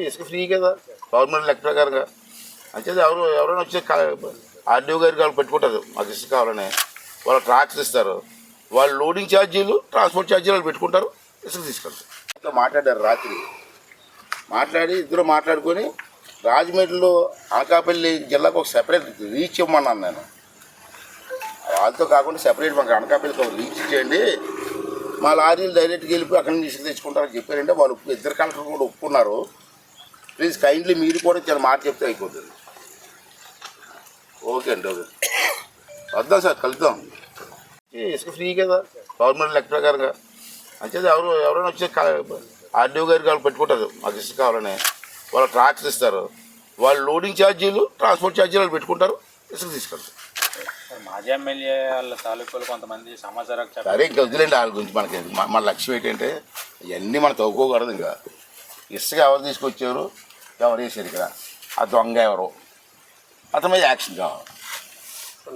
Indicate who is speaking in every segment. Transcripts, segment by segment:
Speaker 1: ఇసుక ఫ్రీ కదా గవర్నమెంట్ లెక్క ప్రకారంగా. అంచేది ఎవరైనా వచ్చి ఆర్డీఓ గారికి వాళ్ళు పెట్టుకుంటారు మాకు ఇసుక కావాలని, వాళ్ళు ట్రాక్స్ ఇస్తారు, వాళ్ళు లోడింగ్ ఛార్జీలు ట్రాన్స్పోర్ట్ ఛార్జీలు వాళ్ళు పెట్టుకుంటారు, ఇసుక తీసుకెళ్తారు. ఇట్లా మాట్లాడారు రాత్రి, మాట్లాడి ఇద్దరు మాట్లాడుకొని రాజమండ్రిలో అనకాపల్లి జిల్లాకు ఒక సెపరేట్ రీచ్ ఇవ్వమన్నాను నేను. వాళ్ళతో కాకుండా సెపరేట్ మాకు అనకాపల్లికి ఒక రీచ్ ఇచ్చేయండి, మా లారీలు డైరెక్ట్గా వెళ్ళిపోయి అక్కడి నుంచి ఇసుక తెచ్చుకుంటారని చెప్పారంటే వాళ్ళు ఇద్దరు కలెక్టర్లు కూడా ఒప్పుకున్నారు. ప్లీజ్ కైండ్లీ మీరు కూడా చాలా మాట చెప్తే అయిపోతుంది. ఓకే అండి, ఓకే వద్దాం సార్, కలుద్దాం. ఇసుక ఫ్రీ కదా గవర్నమెంట్ లెక్క ప్రకారంగా. అంచేది ఎవరైనా వచ్చి ఆర్డీఓ గారికి వాళ్ళు పెట్టుకుంటారు మాకు ఇసుక కావాలని, వాళ్ళు ట్రాక్స్ ఇస్తారు, వాళ్ళు లోడింగ్ ఛార్జీలు ట్రాన్స్పోర్ట్ ఛార్జీలు వాళ్ళు పెట్టుకుంటారు, ఇసుక తీసుకెళ్తారు.
Speaker 2: మాజీ ఎమ్మెల్యే వాళ్ళ తాలూకులు కొంతమంది సమాచారం
Speaker 1: సరే ఇంకా వదిలేండి వాళ్ళ గురించి. మనకి మన లక్ష్యం ఏంటంటే ఇవన్నీ మనం తవ్వుకోకూడదు. ఇంకా ఇసుక ఎవరు తీసుకొచ్చారు, ఎవరు వేసారు ఇక్కడ, ఆ దొంగ ఎవరు, అతని మీద యాక్షన్ కావాలి.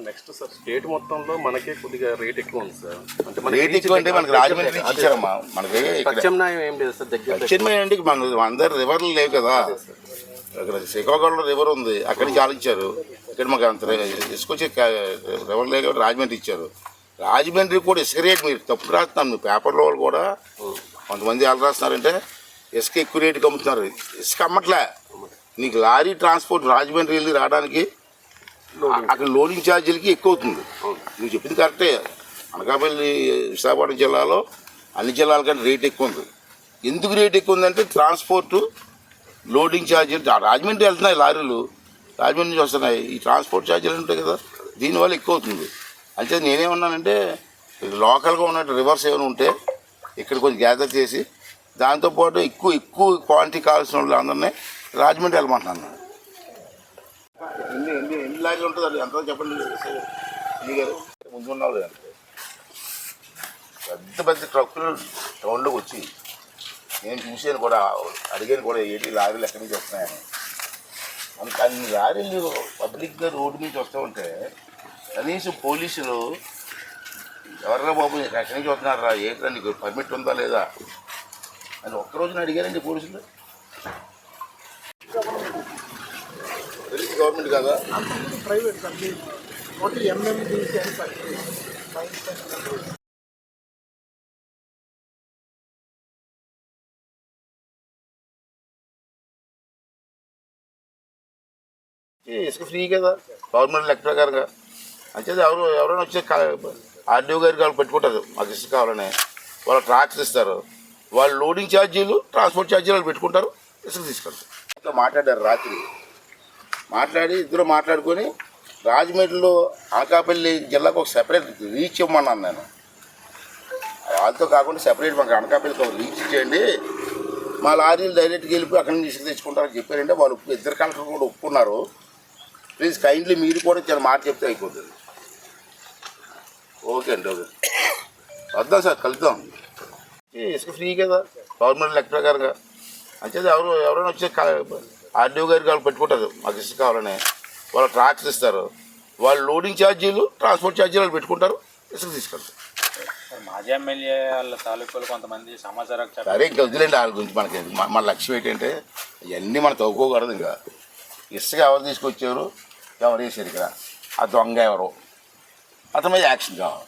Speaker 3: నెక్స్ట్ సార్ స్టేట్ మొత్తంలో మనకే కొద్దిగా రేట్ ఎక్కువ ఉంది సార్. అంటే
Speaker 1: రేట్ ఎక్కువ అంటే మనకి రాజమండ్రి ఇచ్చారమ్మా, మనకి
Speaker 3: ప్రత్యామ్నాయం ఏం లేదు సార్. దగ్గర
Speaker 1: ప్రత్యామ్నాయం మన అందరు రివర్లు లేవు కదా, ఇక్కడ శ్రీకాకుళంలో రివర్ ఉంది, అక్కడి నుంచి ఆలోచించారు. ఇక్కడ మాకు అంత ఇసుకొచ్చి రివర్ లేక రాజమండ్రి ఇచ్చారు. రాజమండ్రి కూడా ఇసుక రేట్ మీరు తప్పు రాస్తున్నాను, మీ పేపర్లో వాళ్ళు కూడా కొంతమంది ఎలా రాస్తున్నారంటే ఇసుక ఎక్కువ రేటుకి అమ్ముతున్నారు. ఇసుక అమ్మట్లే, నీకు లారీ ట్రాన్స్పోర్ట్ రాజమండ్రి వెళ్ళి రావడానికి అక్కడ లోడింగ్ ఛార్జీలకి ఎక్కువ అవుతుంది. నువ్వు చెప్పింది కరెక్టే, అనకాపల్లి విశాఖపట్నం జిల్లాలో అన్ని జిల్లాల కంటే రేట్ ఎక్కువ ఉంది. ఎందుకు రేట్ ఎక్కువ ఉందంటే ట్రాన్స్పోర్టు లోడింగ్ ఛార్జీలు రాజమండ్రి వెళ్తున్నాయి, లారీలు రాజమండ్రి నుంచి వస్తున్నాయి, ఈ ట్రాన్స్పోర్ట్ ఛార్జీలు ఉంటాయి కదా, దీనివల్ల ఎక్కువ అవుతుంది. అంటే నేనేమన్నానంటే లోకల్గా ఉన్నట్టు రివర్స్ ఏమైనా ఉంటే ఇక్కడ కొంచెం గ్యాదర్ చేసి దాంతోపాటు ఎక్కువ క్వాంటిటీ కావాల్సిన వాళ్ళు అందరినీ రాజమండ్రి వెళ్ళమంటున్నాను. ఎన్ని లారీలు ఉంటుంది అది ఎంత చెప్పండి గారు. ముందున్నావు పెద్ద ట్రక్కులు టౌన్లోకి వచ్చి నేను చూసాను కూడా, అడిగాను కూడా ఏంటి లారీలు ఎక్కడి నుంచి వస్తున్నాయని. అంత అన్ని లారీలు పబ్లిక్గా రోడ్డు నుంచి వస్తూ ఉంటే కనీసం పోలీసులు ఎవర్రా బాబు ఎక్కడి నుంచి వస్తున్నారా, ఏంటంటే నీకు పర్మిట్ ఉందా లేదా అని ఒక్కరోజున అడిగారండి పోలీసులు. గవర్నమెంట్ కదా,
Speaker 4: ప్రైవేట్
Speaker 1: ఇసుక ఫ్రీ కదా గవర్నమెంట్ లెక్క ప్రకారంగా. అంచేది ఎవరైనా వచ్చి ఆర్డీఓ గారికి వాళ్ళు పెట్టుకుంటారు మాకు ఇసుక కావాలని, వాళ్ళు ట్రాక్స్ ఇస్తారు, వాళ్ళు లోడింగ్ ఛార్జీలు ట్రాన్స్పోర్ట్ ఛార్జీలు వాళ్ళు పెట్టుకుంటారు, ఇసుక తీసుకెళ్తారు. ఇట్లా మాట్లాడారు రాత్రి, మాట్లాడి ఇద్దరు మాట్లాడుకొని రాజమండ్రిలో అనకాపల్లి జిల్లాకు ఒక సెపరేట్ రీచ్ ఇవ్వమన్నాను నేను. వాళ్ళతో కాకుండా సెపరేట్ మాకు అనకాపల్లికి ఒక రీచ్ ఇచ్చేయండి, మా లారీలు డైరెక్ట్గా వెళ్ళిపోయి అక్కడి నుంచి ఇసుక తెచ్చుకుంటారని చెప్పారంటే వాళ్ళు ఇద్దరు కలెక్టర్లు కూడా ఒప్పుకున్నారు. ప్లీజ్ కైండ్లీ మీరు కూడా చాలా మాట చెప్తే అయిపోతుంది. ఓకే అండి, ఓకే వద్దాం సార్, కలుద్దాం. ఇసుక ఫ్రీ కదా గవర్నమెంట్ లెక్క ప్రకారంగా. అంచేది ఎవరైనా వచ్చి ఆర్డీఓ గారికి వాళ్ళు పెట్టుకుంటారు మాకు ఇసుక కావాలని, వాళ్ళు ట్రాక్స్ ఇస్తారు, వాళ్ళు లోడింగ్ ఛార్జీలు ట్రాన్స్పోర్ట్ ఛార్జీలు వాళ్ళు పెట్టుకుంటారు, ఇసుక తీసుకెళ్తారు.
Speaker 2: మాజీ ఎమ్మెల్యే వాళ్ళ తాలూకులు కొంతమంది సమాచారం
Speaker 1: సరే ఇంకా వదిలేండి వాళ్ళ గురించి. మనకి మన లక్ష్యం ఏంటంటే ఇవన్నీ మనం తవ్వుకోకూడదు. ఇంకా ఇసుక ఎవరు తీసుకొచ్చారు, ఎవరు వేసారు ఇక్కడ, ఆ దొంగ ఎవరు, అతని మీద యాక్షన్ కావాలి.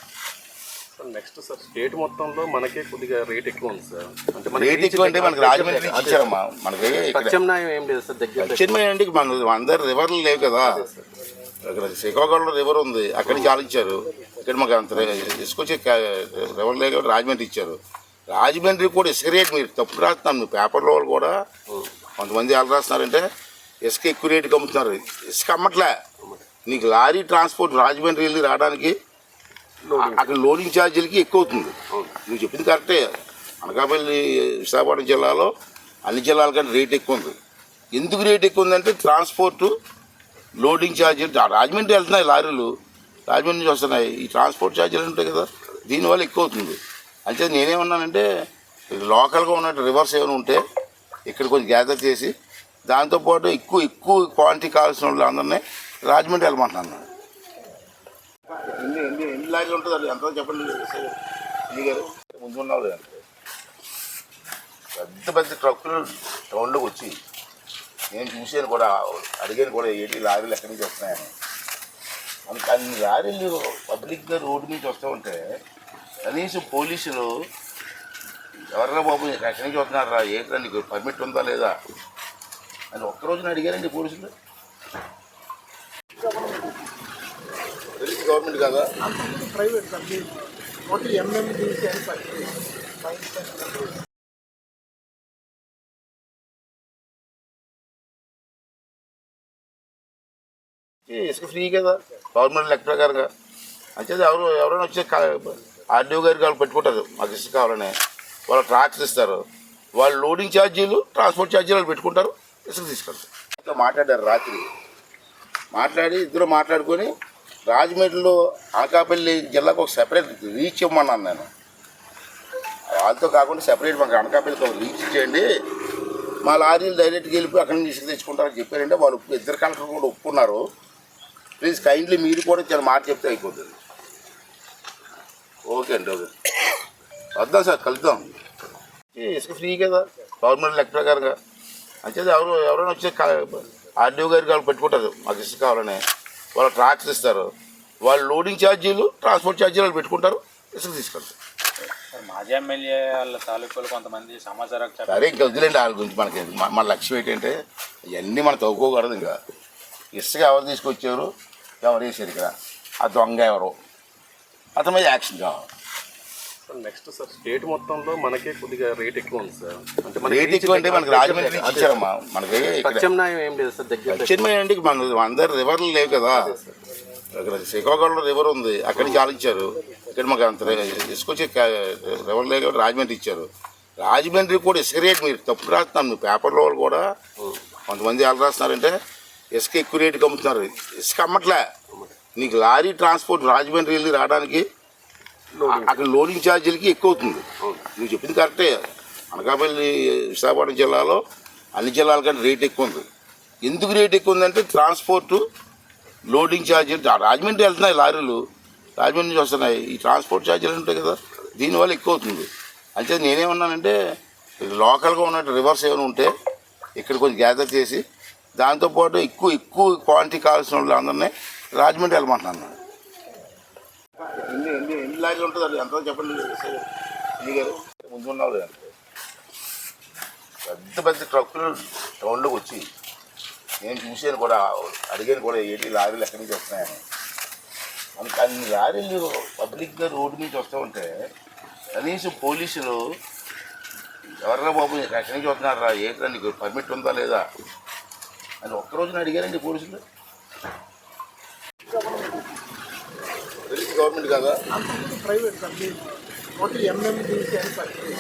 Speaker 3: నెక్స్ట్ సార్ స్టేట్ మొత్తంలో మనకే కొద్దిగా రేట్ ఎక్కువ ఉంది సార్. అంటే
Speaker 1: రేట్ ఎక్కువ అంటే మనకి రాజమండ్రి ఇచ్చారమ్మా, మనకి
Speaker 3: ప్రత్యామ్నాయం ఏం లేదు సార్. దగ్గర
Speaker 1: ప్రత్యామ్నాయం అంటే మన అందరు రివర్లు లేవు కదా, ఇక్కడ శ్రీకాకుళంలో రివర్ ఉంది, అక్కడి నుంచి ఆలోచించారు. ఇక్కడ మాకు అంత ఇసుకొచ్చి రివర్ లేక రాజమండ్రి ఇచ్చారు. రాజమండ్రి కూడా ఇసుక రేట్ మీరు తప్పు రాస్తున్నాను, మీ పేపర్లో వాళ్ళు కూడా కొంతమంది ఎలా రాస్తున్నారంటే ఇసుక ఎక్కువ రేటుకి అమ్ముతున్నారు. ఇసుక అమ్మట్లే, నీకు లారీ ట్రాన్స్పోర్ట్ రాజమండ్రి వెళ్ళి రావడానికి అక్కడ లోడింగ్ ఛార్జీలకి ఎక్కువ అవుతుంది. నువ్వు చెప్పింది కరెక్టే, అనకాపల్లి విశాఖపట్నం జిల్లాలో అన్ని జిల్లాల కంటే రేట్ ఎక్కువ ఉంది. ఎందుకు రేట్ ఎక్కువ ఉందంటే ట్రాన్స్పోర్టు లోడింగ్ ఛార్జీలు రాజమండ్రి వెళ్తున్నాయి, లారీలు రాజమండ్రి నుంచి వస్తున్నాయి, ఈ ట్రాన్స్పోర్ట్ ఛార్జీలు ఉంటాయి కదా, దీనివల్ల ఎక్కువ అవుతుంది. అంటే నేనేమన్నానంటే లోకల్గా ఉన్నట్టు రివర్స్ ఏమైనా ఉంటే ఇక్కడ కొంచెం గ్యాదర్ చేసి దాంతోపాటు ఎక్కువ క్వాంటిటీ కావాల్సిన వాళ్ళు అందరినీ రాజమండ్రి వెళ్ళమంటున్నాను. ఎన్ని లారీలు ఉంటుంది అది ఎంత చెప్పండి గారు. ముందున్నావు పెద్ద ట్రక్కులు టౌన్లోకి వచ్చి నేను చూశాను కూడా, అడిగాను కూడా ఏంటి లారీలు ఎక్కడి నుంచి వస్తున్నాయని. అంత అన్ని లారీలు పబ్లిక్గా రోడ్డు నుంచి వస్తూ ఉంటే కనీసం పోలీసులు ఎవర్రా బాబు ఎక్కడి నుంచి వస్తున్నారా, ఏంట్రా నీకు పర్మిట్ ఉందా లేదా అని ఒక్కరోజున అడిగారండి పోలీసులు. గవర్నమెంట్ కదా,
Speaker 4: ప్రైవేట్ కంపెనీ ఓన్లీ ఎంఎండిసి అని ఫ్యాక్టరీ.
Speaker 1: ఇసుక ఫ్రీ కదా గవర్నమెంట్ లెక్క ప్రకారంగా. అంచేది ఎవరైనా వచ్చే ఆర్డీఓ గారికి వాళ్ళు పెట్టుకుంటారు, మాకు ఇసుక కావాలని. వాళ్ళు ట్రాక్స్ ఇస్తారు, వాళ్ళు లోడింగ్ ఛార్జీలు ట్రాన్స్పోర్ట్ ఛార్జీలు వాళ్ళు పెట్టుకుంటారు, ఇసుక తీసుకెళ్తారు. ఇంకా మాట్లాడారు రాత్రి, మాట్లాడి ఇద్దరు మాట్లాడుకొని రాజమండ్రిలో అనకాపల్లి జిల్లాకు ఒక సెపరేట్ రీచ్ ఇవ్వమన్నాను నేను. వాళ్ళతో కాకుండా సెపరేట్ మాకు అనకాపల్లికి ఒక రీచ్ ఇచ్చేయండి, మా లారీలు డైరెక్ట్గా వెళ్ళిపోయి అక్కడి నుంచి ఇసుక తెచ్చుకుంటారని చెప్పారంటే వాళ్ళు ఇద్దరు కలెక్టర్ కూడా ఒప్పుకున్నారు. ప్లీజ్ కైండ్లీ మీరు కూడా చాలా మాట చెప్తే అయిపోతుంది. ఓకే అండి, ఓకే వద్దాం సార్, కలుద్దాం. ఇసుక ఫ్రీ కదా గవర్నమెంట్ లెక్క ప్రకారంగా. అంచేది ఎవరైనా వచ్చే ఆర్డీఓ గారికి వాళ్ళు పెట్టుకుంటారు, మాకు ఇసుక కావాలని. వాళ్ళు ట్రాక్స్ ఇస్తారు, వాళ్ళు లోడింగ్ ఛార్జీలు ట్రాన్స్పోర్ట్ ఛార్జీలు వాళ్ళు పెట్టుకుంటారు, ఇసుక తీసుకెళ్తారు.
Speaker 2: మాజీ ఎమ్మెల్యే వాళ్ళ తాలూకులు కొంతమంది సమాచారం
Speaker 1: సరే ఇంకా వదిలేండి వాళ్ళ గురించి. మనకి మన లక్ష్యం ఏంటంటే ఇవన్నీ మనం తవ్వుకోకూడదు. ఇంకా ఇసుక ఎవరు తీసుకొచ్చారు, ఎవరు వేసారు ఇక్కడ, ఆ దొంగ ఎవరు, అతని మీద యాక్షన్ కావాలి.
Speaker 3: నెక్స్ట్ సార్ స్టేట్ మొత్తంలో మనకే కొద్దిగా రేట్ ఎక్కువ ఉంది సార్. అంటే
Speaker 1: రేట్ ఎక్కువ అంటే మనకి రాజమండ్రి నుంచి ఇచ్చారమ్మా, మనకి
Speaker 3: ప్రత్యామ్నాయం ఏం లేదు సార్. దగ్గర
Speaker 1: ప్రత్యామ్నాయం మన అందరు రివర్లు లేవు కదా. ఇక్కడ శ్రీకాకుళంలో రివర్ ఉంది, అక్కడి నుంచి ఆలోచించారు. ఇక్కడ మాకు అంత ఇసుకొచ్చి రివర్ లేక రాజమండ్రి ఇచ్చారు. రాజమండ్రి కూడా ఇసుక రేట్ మీరు తప్పు రాస్తున్నారు, మీ పేపర్లో వాళ్ళు కూడా కొంతమంది ఎలా రాస్తున్నారంటే ఇసుక ఎక్కువ రేటుకి అమ్ముతున్నారు. ఇసుక అమ్మట్లే, నీకు లారీ ట్రాన్స్పోర్ట్ రాజమండ్రి వెళ్ళి రావడానికి అక్కడ లోడింగ్ ఛార్జీలకి ఎక్కువ అవుతుంది. నువ్వు చెప్పింది కరెక్టే, అనకాపల్లి విశాఖపట్నం జిల్లాలో అన్ని జిల్లాల కంటే రేట్ ఎక్కువ ఉంది. ఎందుకు రేట్ ఎక్కువ ఉందంటే ట్రాన్స్పోర్టు లోడింగ్ ఛార్జీలు రాజమండ్రి వెళ్తున్నాయి లారీలు, రాజమండ్రి నుంచి వస్తున్నాయి, ఈ ట్రాన్స్పోర్ట్ ఛార్జీలు ఉంటాయి కదా, దీనివల్ల ఎక్కువ అవుతుంది. అంటే నేనేమన్నానంటే లోకల్గా ఉన్న రివర్స్ ఏమైనా ఉంటే ఇక్కడ కొంచెం గ్యాదర్ చేసి దాంతోపాటు ఎక్కువ క్వాంటిటీ కావాల్సిన వాళ్ళు అందరినీ రాజమండ్రి వెళ్ళమంటున్నాను. ఎన్ని లారీలు ఉంటుంది అది ఎంతో చెప్పండి గారు. ముందు ఉన్నావు పెద్ద ట్రక్కులు టౌన్లోకి వచ్చి నేను చూశాను కూడా, అడిగాను కూడా ఏంటి లారీలు ఎక్కడి నుంచి వస్తున్నాయని. అంత అన్ని లారీలు పబ్లిక్గా రోడ్డు నుంచి వస్తూ ఉంటే కనీసం పోలీసులు ఎవర్రా బాబు ఎక్కడి నుంచి వస్తున్నారా, ఏంట్రా నీకు పర్మిట్ ఉందా లేదా అని ఒక్కరోజున అడిగారండి పోలీసులు. గవర్నమెంట్ కదా,
Speaker 4: ప్రైవేట్ కంపెనీ ఓన్లీ ఎంఎండిసి అని ఫ్యాక్టరీ.